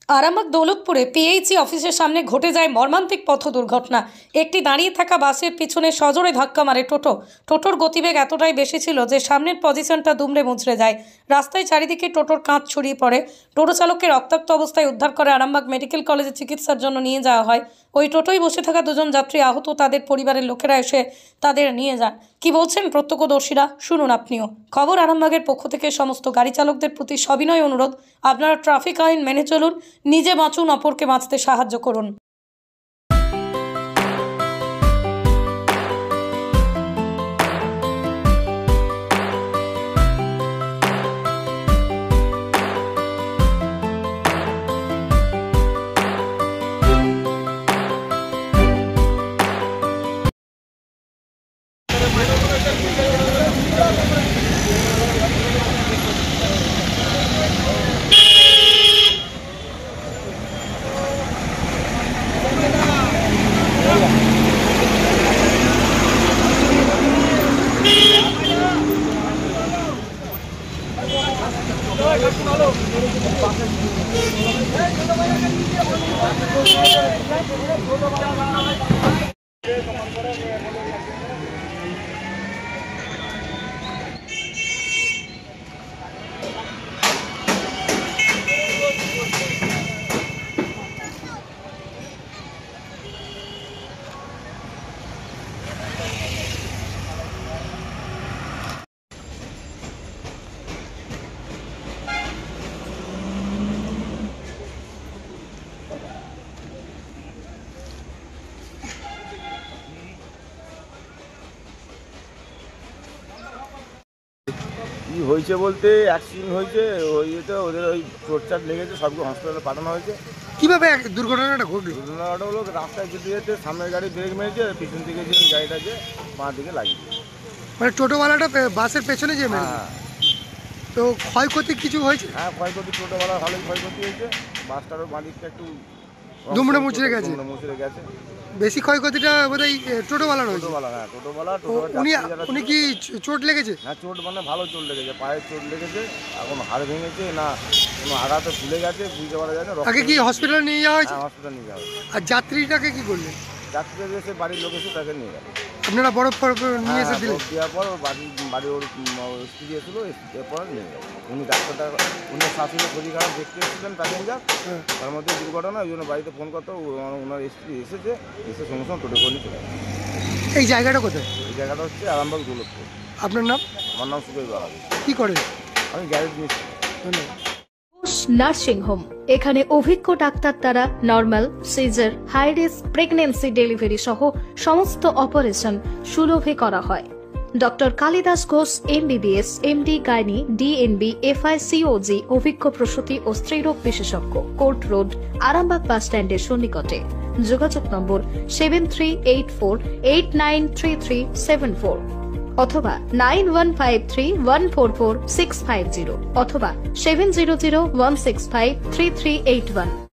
Arambagh দৌলতপুরে PHE অফিসের সামনে ঘটে যায় মর্মান্তিক পথ দুর্ঘটনা। একটি দাঁড়িয়ে থাকা বাসের পিছনে সজোরে ধাক্কা মারে টোটোর গতিবেগ এতটাই বেশি ছিল যে সামনের পজিশনটা দুমড়ে মুচড়ে যায়। রাস্তায় চারিদিকে টোটোর কাঁচ ছড়িয়ে পড়ে। টোটো চালককে রক্তাক্ত অবস্থায় উদ্ধার করে আরামবাগ মেডিকেল কলেজে চিকিৎসার জন্য নিয়ে যাওয়া হয়। ওই টোটোয় বসে থাকা দুজন যাত্রী আহত, তাদের পরিবারের লোকেরা এসে তাদের নিয়ে যান। কি বলছেন প্রত্যক্ষদর্শীরা, শুনুন আপনিও। খবর আরামবাগের পক্ষ থেকে সমস্ত গাড়ি চালকদের প্রতি সবিনয় অনুরোধ, আপনারা ট্রাফিক আইন মেনে চলুন, নিজে বাঁচুন, অপরকে বাঁচতে সাহায্য করুন। কি হয়েছে বলতে অ্যাক্সিডেন্ট হয়েছে, ওই ইয়েতে ওদের ওই চোটচাট লেগেছে, সবকে হসপিটালে পাঠানো হয়েছে। কিভাবে দুর্ঘটনাটা ঘটলো? দুর্ঘটনাটা হলো রাস্তায় যেতে যেতে সামনের গাড়ি ব্রেক মেরেছে, পিছন থেকে যে গাড়িটা যে বাঁ দিকে লাগিয়েছে। মানে টোটোওয়ালাটা বাসের পেছনে যে মেরেছে? হ্যাঁ। তো ক্ষয়ক্ষতি কিছু হয়েছে? হ্যাঁ, ক্ষয়ক্ষতি টোটোওয়ালার ভালোই ক্ষয়ক্ষতি হয়েছে। বাসটারও বাঁ দিকটা একটু দুমড়ে মুচড়ে গেছে। বেশি ক্ষয়ক্ষতিটা বোধহয় টোটোওয়ালার হয়েছে। টোটোওয়ালা উনি কি চোট লেগেছে? হ্যাঁ, চোট মানে ভালো চোট লেগেছে, পায়ের চোট লেগেছে। এখন হাড় ভেঙেছে না কোনো আঘাতে ফুলে গেছে বুঝতে পারা যায় না। আগে কি হসপিটালে নিয়ে যাওয়া হয়েছে? হসপিটালে নিয়ে যাওয়া হয়েছে। আর যাত্রীটাকে কি করলেন? যাত্রীদের এসে বাড়ির লোক এসে তাকে নিয়ে গেল। আপনারা বরফ নিয়ে এসে দিলেন? দেওয়ার পর বাড়ি ওর স্ত্রী এসেছিলো, এরপর নিয়ে গেল। উনি ডাক্তারটা উনি শাশুড়ি শরীর খারাপ দেখতে এসেছিলেন প্যাসেঞ্জার, তার মধ্যে দুর্ঘটনা। ওই জন্য বাড়িতে ফোন করতো, ওনার স্ত্রী এসেছে, এসে সঙ্গে সঙ্গে টোটো করে নিয়ে চলে গেছে। এই জায়গাটা কোথায়? এই জায়গাটা হচ্ছে আরামবাগ দৌলতপুর। আপনার নাম? আমার নাম সুজয় বাহাদুর। কি করেন? আমি গ্যারেজ মিস্ত্রি। ধন্যবাদ। নার্সিং হোম, এখানে অভিজ্ঞ ডাক্তার দ্বারা নরমাল, সিজার, হাই রিস্ক প্রেগন্যান্সি, ডেলিভারি সহ সমস্ত অপারেশন সুলভে করা হয়। Doctor Kalidas Ghosh MBBS, MD gynae, DNB, FICOG, অভিজ্ঞ প্রসূতি ও স্ত্রীরোগ বিশেষজ্ঞ, কোর্ট রোড, আরামবাগ বাস স্ট্যান্ডের সন্নিকটে। যোগাযোগ নম্বর 7384893374 অথবা 9153144650 অথবা 7001653381।